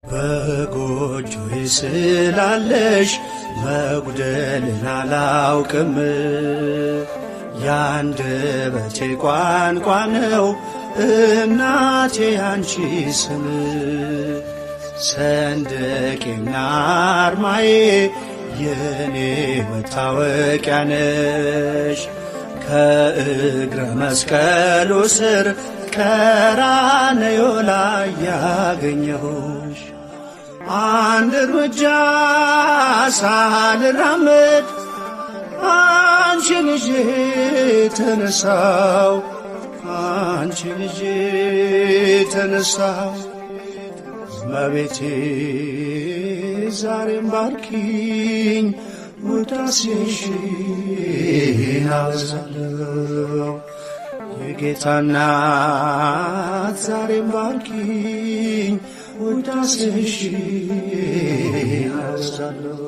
በጎጆዬ ስላለሽ መጉደልን አላውቅም። ያንደበቴ ቋንቋ ነው እናቴ ያንቺ ስም። ሰንደቄና አርማዬ የኔ መታወቂያ ነሽ። ከእግረ መስቀሉ ስር ቀራንዮ ላይ ያገኘሁሽ አንድ እርምጃ ሳልራመድ አንቺን ይዤ ተነሳው፣ አንቺን ይዤ ተነሳው። እመቤቴ ዛሬም ባርኪኝ፣ ውዳሴሽን አበዛለሁ። የጌታ እናት ዛሬም ባርኪኝ፣ ውዳሴሽን አበዛለሁ።